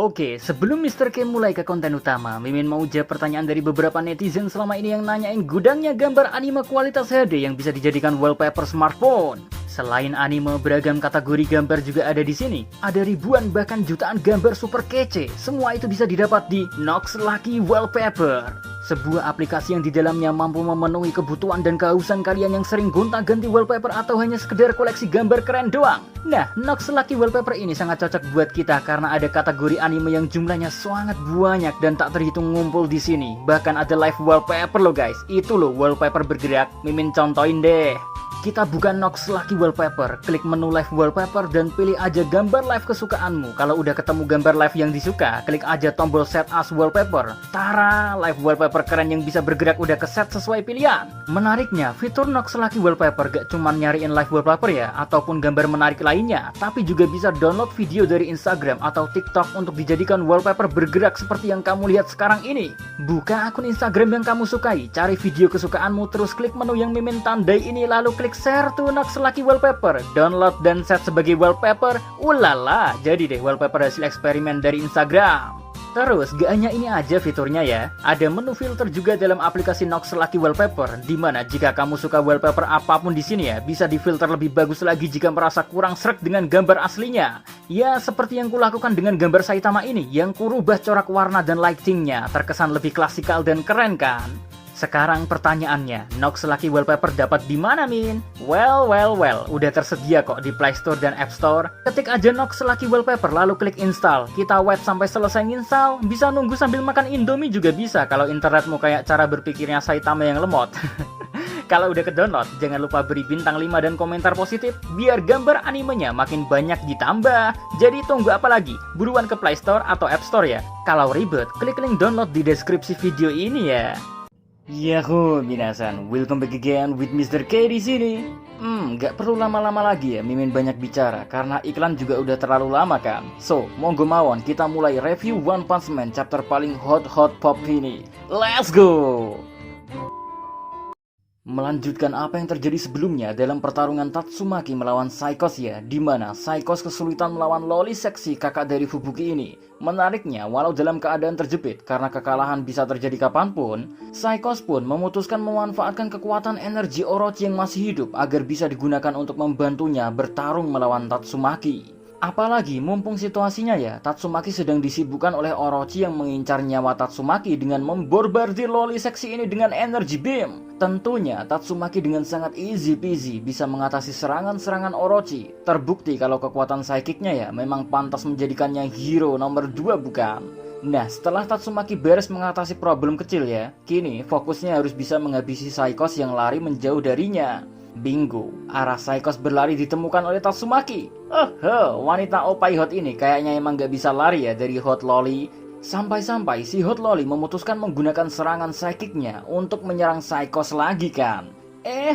Oke, sebelum Mr. K mulai ke konten utama, Mimin mau jawab pertanyaan dari beberapa netizen selama ini yang nanyain gudangnya gambar anime kualitas HD yang bisa dijadikan wallpaper smartphone. Selain anime, beragam kategori gambar juga ada di sini. Ada ribuan bahkan jutaan gambar super kece. Semua itu bisa didapat di Nox Lucky Wallpaper. Sebuah aplikasi yang di dalamnya mampu memenuhi kebutuhan dan kehausan kalian yang sering gonta-ganti wallpaper atau hanya sekedar koleksi gambar keren doang. Nah, Nox Lucky Wallpaper ini sangat cocok buat kita karena ada kategori anime yang jumlahnya sangat banyak dan tak terhitung ngumpul di sini. Bahkan ada live wallpaper loh guys. Itu loh wallpaper bergerak. Mimin contohin deh. Kita buka Nox Lucky Wallpaper, klik menu live wallpaper dan pilih aja gambar live kesukaanmu. Kalau udah ketemu gambar live yang disuka, klik aja tombol set as wallpaper. Tara, live wallpaper keren yang bisa bergerak udah keset sesuai pilihan. Menariknya, fitur Nox Lucky Wallpaper gak cuma nyariin live wallpaper ya, ataupun gambar menarik lainnya, tapi juga bisa download video dari Instagram atau TikTok untuk dijadikan wallpaper bergerak seperti yang kamu lihat sekarang ini. Buka akun Instagram yang kamu sukai, cari video kesukaanmu, terus klik menu yang Mimin tandai ini, lalu klik share to Nox Lucky Wallpaper, download dan set sebagai wallpaper. Ulala, jadi deh wallpaper hasil eksperimen dari Instagram. Terus gak hanya ini aja fiturnya ya, ada menu filter juga dalam aplikasi Nox Lucky Wallpaper, dimana jika kamu suka wallpaper apapun di sini ya, bisa difilter lebih bagus lagi jika merasa kurang sreg dengan gambar aslinya. Ya seperti yang kulakukan dengan gambar Saitama ini, yang kurubah corak warna dan lightingnya, terkesan lebih klasikal dan keren kan? Sekarang pertanyaannya, Nox Lucky Wallpaper dapat di mana, Min? Well, udah tersedia kok di Play Store dan App Store. Ketik aja Nox Lucky Wallpaper lalu klik install. Kita wait sampai selesai install. Bisa nunggu sambil makan Indomie juga bisa kalau internetmu kayak cara berpikirnya Saitama yang lemot. Kalau udah ke-download, jangan lupa beri bintang 5 dan komentar positif biar gambar animenya makin banyak ditambah. Jadi tunggu apa lagi? Buruan ke Play Store atau App Store ya. Kalau ribet, klik link download di deskripsi video ini ya. Yahoo, minasan, welcome back again with Mr. K di sini. Gak perlu lama-lama lagi ya, Mimin banyak bicara karena iklan juga udah terlalu lama kan. So, monggo mawon kita mulai review One Punch Man chapter paling hot pop ini. Let's go! Melanjutkan apa yang terjadi sebelumnya dalam pertarungan Tatsumaki melawan Psychos ya, dimana Psychos kesulitan melawan Loli seksi kakak dari Fubuki ini. Menariknya, walau dalam keadaan terjepit karena kekalahan bisa terjadi kapanpun, Psychos pun memutuskan memanfaatkan kekuatan energi Orochi yang masih hidup agar bisa digunakan untuk membantunya bertarung melawan Tatsumaki. Apalagi mumpung situasinya ya, Tatsumaki sedang disibukkan oleh Orochi yang mengincar nyawa Tatsumaki dengan memborbardir Loli seksi ini dengan energi beam. Tentunya Tatsumaki dengan sangat easy peasy bisa mengatasi serangan-serangan Orochi. Terbukti kalau kekuatan psychicnya ya memang pantas menjadikannya hero nomor 2 bukan? Nah, setelah Tatsumaki beres mengatasi problem kecil ya, kini fokusnya harus bisa menghabisi Psychos yang lari menjauh darinya. Bingo, arah Psychos berlari ditemukan oleh Tatsumaki. Wanita opai hot ini kayaknya emang gak bisa lari ya dari Hot Loli. Sampai-sampai si Hot Loli memutuskan menggunakan serangan psychicnya untuk menyerang Psychos lagi kan.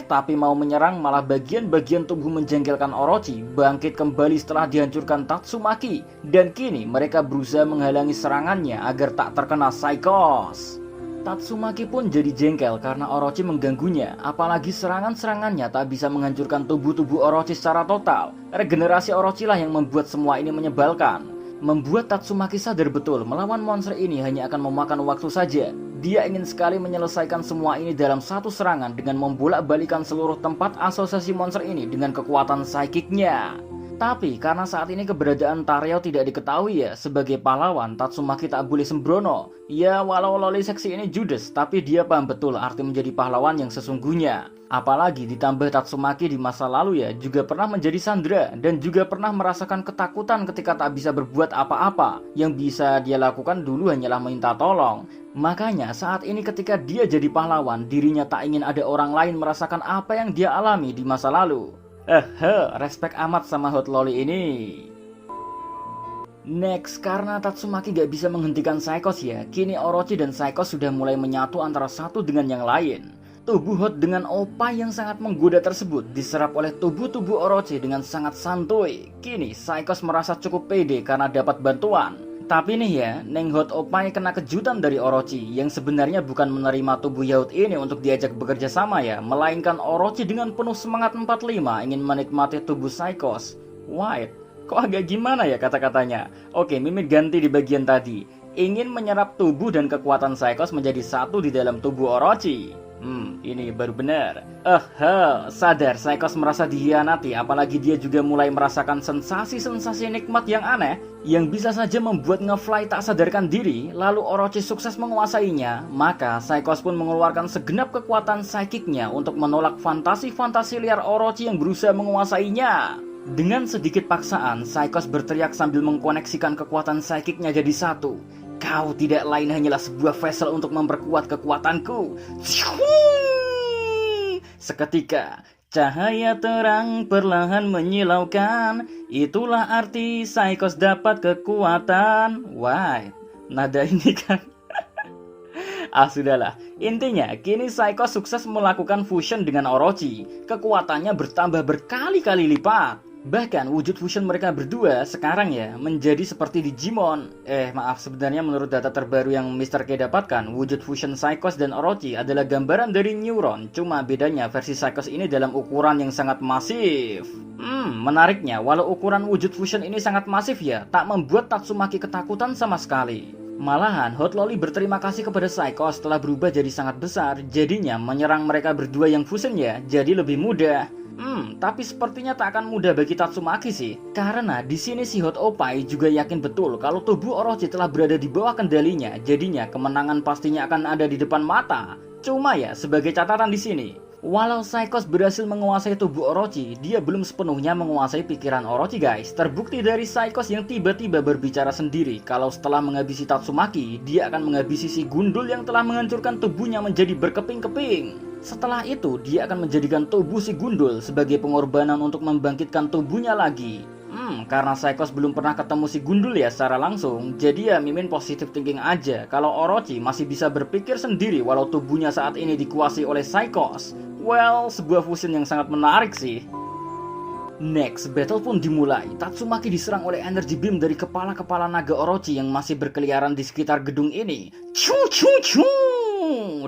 Tapi mau menyerang malah bagian-bagian tubuh menjengkelkan Orochi bangkit kembali setelah dihancurkan Tatsumaki. Dan kini mereka berusaha menghalangi serangannya agar tak terkena Psychos. Tatsumaki pun jadi jengkel karena Orochi mengganggunya, apalagi serangan-serangannya tak bisa menghancurkan tubuh-tubuh Orochi secara total. Regenerasi Orochi lah yang membuat semua ini menyebalkan. Membuat Tatsumaki sadar betul melawan monster ini hanya akan memakan waktu saja. Dia ingin sekali menyelesaikan semua ini dalam satu serangan dengan membolak-balikan seluruh tempat asosiasi monster ini dengan kekuatan psychicnya. Tapi karena saat ini keberadaan Tareo tidak diketahui ya, sebagai pahlawan Tatsumaki tak boleh sembrono. Ya walau Loli seksi ini judes, tapi dia paham betul arti menjadi pahlawan yang sesungguhnya. Apalagi ditambah Tatsumaki di masa lalu ya juga pernah menjadi sandera dan juga pernah merasakan ketakutan ketika tak bisa berbuat apa-apa. Yang bisa dia lakukan dulu hanyalah minta tolong. Makanya saat ini ketika dia jadi pahlawan, dirinya tak ingin ada orang lain merasakan apa yang dia alami di masa lalu. Respect amat sama Hot Loli ini. Next, karena Tatsumaki gak bisa menghentikan Psychos ya, kini Orochi dan Psychos sudah mulai menyatu antara satu dengan yang lain. Tubuh Hot dengan opai yang sangat menggoda tersebut diserap oleh tubuh-tubuh Orochi dengan sangat santuy. Kini Psychos merasa cukup pede karena dapat bantuan. Tapi nih ya, Neng Hot Opai kena kejutan dari Orochi yang sebenarnya bukan menerima tubuh Yaut ini untuk diajak bekerja sama ya, melainkan Orochi dengan penuh semangat 45 ingin menikmati tubuh Psychos. Wait, Kok agak gimana ya kata-katanya? Oke, Mimin ganti di bagian tadi. Ingin menyerap tubuh dan kekuatan Saikos menjadi satu di dalam tubuh Orochi. Ini baru benar. Sadar Saikos merasa dihianati, apalagi dia juga mulai merasakan sensasi-sensasi nikmat yang aneh yang bisa saja membuat ngefly tak sadarkan diri. Lalu Orochi sukses menguasainya, maka Saikos pun mengeluarkan segenap kekuatan psychic-nya untuk menolak fantasi-fantasi liar Orochi yang berusaha menguasainya. Dengan sedikit paksaan, Saikos berteriak sambil mengkoneksikan kekuatan psychic-nya jadi satu. Kau tidak lain hanyalah sebuah vessel untuk memperkuat kekuatanku. Seketika, cahaya terang perlahan menyilaukan. Itulah arti Saikos dapat kekuatan. Wah, nada ini kan. Sudahlah. Intinya, kini Saikos sukses melakukan fusion dengan Orochi. Kekuatannya bertambah berkali-kali lipat. Bahkan wujud fusion mereka berdua sekarang ya menjadi seperti Digimon. Maaf, sebenarnya menurut data terbaru yang Mr. K dapatkan, wujud fusion Saikos dan Orochi adalah gambaran dari neuron. Cuma bedanya versi Saikos ini dalam ukuran yang sangat masif. Menariknya, walau ukuran wujud fusion ini sangat masif ya, tak membuat Tatsumaki ketakutan sama sekali. Malahan, Hot Lolly berterima kasih kepada Saikos setelah berubah jadi sangat besar. Jadinya menyerang mereka berdua yang fusion ya, jadi lebih mudah. Tapi sepertinya tak akan mudah bagi Tatsumaki sih. Karena di sini si Hot Oppai juga yakin betul kalau tubuh Orochi telah berada di bawah kendalinya. Jadinya kemenangan pastinya akan ada di depan mata. Cuma ya, sebagai catatan di sini, walau Saikos berhasil menguasai tubuh Orochi, dia belum sepenuhnya menguasai pikiran Orochi guys. Terbukti dari Saikos yang tiba-tiba berbicara sendiri kalau setelah menghabisi Tatsumaki, dia akan menghabisi si gundul yang telah menghancurkan tubuhnya menjadi berkeping-keping. Setelah itu, dia akan menjadikan tubuh si gundul sebagai pengorbanan untuk membangkitkan tubuhnya lagi. Karena Saikos belum pernah ketemu si gundul ya secara langsung, jadi ya Mimin positive thinking aja kalau Orochi masih bisa berpikir sendiri walau tubuhnya saat ini dikuasai oleh Saikos. Well, sebuah fusion yang sangat menarik sih. Next, battle pun dimulai. Tatsumaki diserang oleh energy beam dari kepala-kepala naga Orochi yang masih berkeliaran di sekitar gedung ini.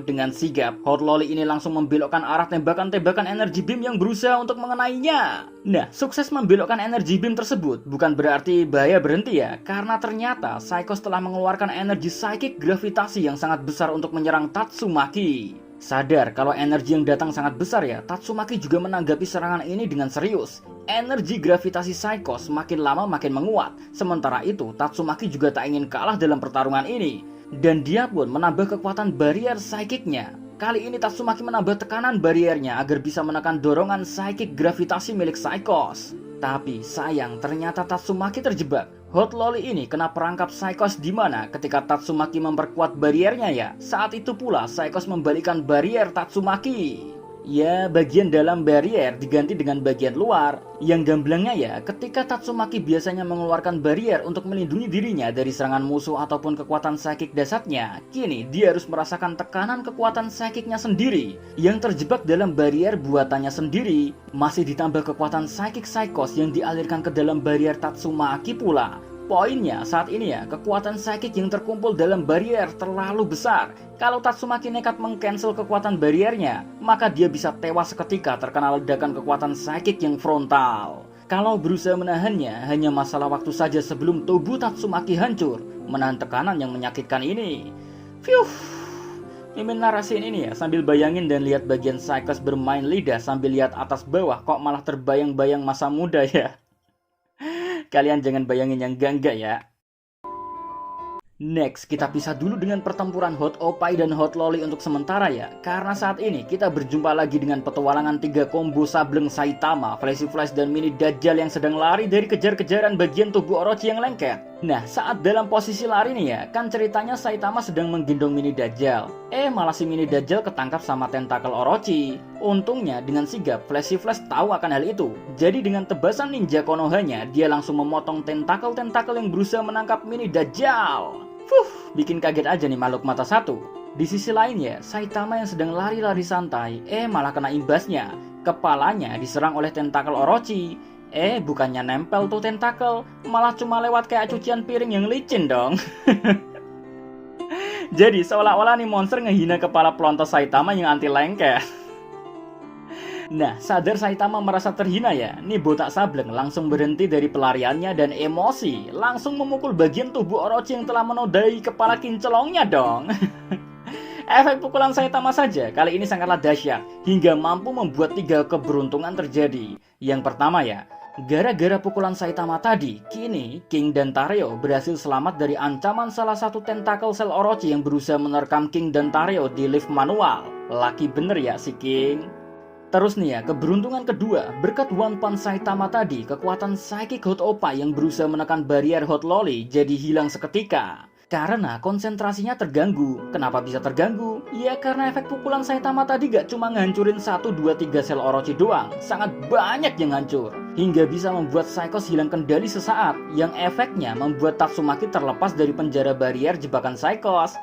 Dengan sigap, Hot Lolly ini langsung membelokkan arah tembakan-tembakan energy beam yang berusaha untuk mengenainya. Nah, sukses membelokkan energy beam tersebut bukan berarti bahaya berhenti ya, karena ternyata Saikos telah mengeluarkan energi psychic gravitasi yang sangat besar untuk menyerang Tatsumaki. Sadar kalau energi yang datang sangat besar ya, Tatsumaki juga menanggapi serangan ini dengan serius. Energi gravitasi Saikos makin lama makin menguat. Sementara itu, Tatsumaki juga tak ingin kalah dalam pertarungan ini. Dan dia pun menambah kekuatan barrier psychic-nya. Kali ini Tatsumaki menambah tekanan barriernya agar bisa menekan dorongan psychic gravitasi milik Saikos. Tapi sayang, ternyata Tatsumaki terjebak. Hot Lolly ini kena perangkap Saikos di mana ketika Tatsumaki memperkuat barriernya ya, saat itu pula Saikos membalikan barrier Tatsumaki. Ya, bagian dalam barrier diganti dengan bagian luar. Yang gamblangnya ya, ketika Tatsumaki biasanya mengeluarkan barrier untuk melindungi dirinya dari serangan musuh ataupun kekuatan psychic dasarnya, kini dia harus merasakan tekanan kekuatan psychicnya sendiri yang terjebak dalam barrier buatannya sendiri. Masih ditambah kekuatan psychic Saikos yang dialirkan ke dalam barrier Tatsumaki pula. Poinnya saat ini ya, kekuatan psychic yang terkumpul dalam barrier terlalu besar. Kalau Tatsumaki nekat mengcancel kekuatan barriernya, maka dia bisa tewas seketika terkena ledakan kekuatan psychic yang frontal. Kalau berusaha menahannya, hanya masalah waktu saja sebelum tubuh Tatsumaki hancur menahan tekanan yang menyakitkan ini. Mimin narasiin ini ya sambil bayangin dan lihat bagian Saikos bermain lidah sambil lihat atas bawah, kok malah terbayang-bayang masa muda ya. Kalian jangan bayangin yang enggak ya. Next, kita pisah dulu dengan pertempuran Hot Oppai dan Hot Lolly untuk sementara ya. Karena saat ini kita berjumpa lagi dengan petualangan 3 combo Sableng Saitama, Flashy Flash dan Mini Dajjal yang sedang lari dari kejar-kejaran bagian tubuh Orochi yang lengket. Nah, saat dalam posisi lari nih ya, kan ceritanya Saitama sedang menggendong Mini Dajjal. Malah si Mini Dajjal ketangkap sama tentakel Orochi. Untungnya dengan sigap Flashy Flash tahu akan hal itu. Jadi dengan tebasan ninja Konohanya, dia langsung memotong tentakel-tentakel yang berusaha menangkap Mini Dajjal. Bikin kaget aja nih makhluk mata satu. Di sisi lain ya, Saitama yang sedang lari-lari santai, malah kena imbasnya. Kepalanya diserang oleh tentakel Orochi. Bukannya nempel tuh tentakel, malah cuma lewat kayak cucian piring yang licin dong. Jadi seolah-olah nih monster ngehina kepala pelontos Saitama yang anti lengket. Nah, sadar Saitama merasa terhina ya. Nih botak sableng langsung berhenti dari pelariannya dan emosi. Langsung memukul bagian tubuh Orochi yang telah menodai kepala kincelongnya dong. Efek pukulan Saitama saja kali ini sangatlah dahsyat. Hingga mampu membuat 3 keberuntungan terjadi. Yang pertama ya, gara-gara pukulan Saitama tadi, kini King dan Tareo berhasil selamat dari ancaman salah satu tentakel sel Orochi yang berusaha menerkam King dan Tareo di lift manual. Laki bener ya si King. Terus nih ya, keberuntungan kedua, berkat One Punch Saitama tadi, kekuatan Psychic Hot Oppa yang berusaha menekan barrier Hot Lolly jadi hilang seketika. Karena konsentrasinya terganggu. Kenapa bisa terganggu? Ya karena efek pukulan Saitama tadi gak cuma ngancurin 1, 2, 3 sel Orochi doang. Sangat banyak yang hancur. Hingga bisa membuat Psychos hilang kendali sesaat. Yang efeknya membuat Tatsumaki terlepas dari penjara barrier jebakan Psychos.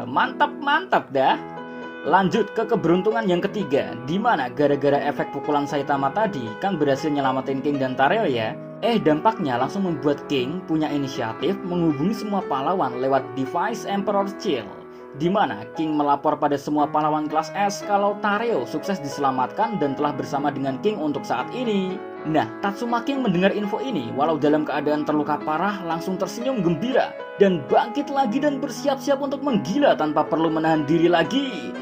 Mantap dah. Lanjut ke keberuntungan yang ketiga, dimana gara-gara efek pukulan Saitama tadi kan berhasil nyelamatin King dan Tareo ya. Dampaknya langsung membuat King punya inisiatif menghubungi semua pahlawan lewat device Emperor Chill. Dimana King melapor pada semua pahlawan kelas S kalau Tareo sukses diselamatkan dan telah bersama dengan King untuk saat ini. Nah, Tatsumaki yang mendengar info ini walau dalam keadaan terluka parah langsung tersenyum gembira dan bangkit lagi dan bersiap-siap untuk menggila tanpa perlu menahan diri lagi.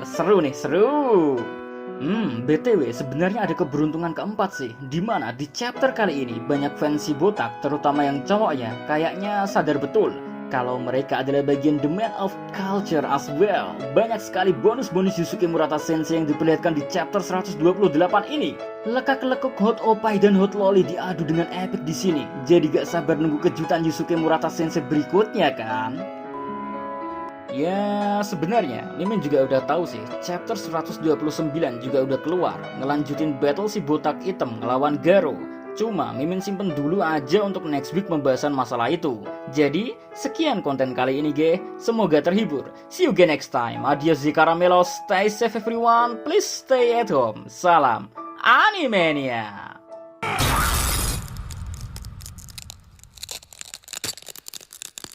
Seru nih, seru. BTW sebenarnya ada keberuntungan keempat sih, dimana di chapter kali ini banyak fans si botak, terutama yang cowoknya, kayaknya sadar betul kalau mereka adalah bagian the man of culture as well. Banyak sekali bonus-bonus Yusuke Murata Sensei yang diperlihatkan di chapter 128 ini. Lekak-lekuk Hot Oppai dan Hot Lolly diadu dengan epic di sini. Jadi gak sabar nunggu kejutan Yusuke Murata Sensei berikutnya kan? Ya sebenarnya Mimin juga udah tahu sih, chapter 129 juga udah keluar ngelanjutin battle si botak hitam ngelawan Garo. Cuma Mimin simpen dulu aja untuk next week pembahasan masalah itu. Jadi sekian konten kali ini ge, semoga terhibur. See you again next time. Adios di Caramelos, stay safe everyone, please stay at home. Salam Animania.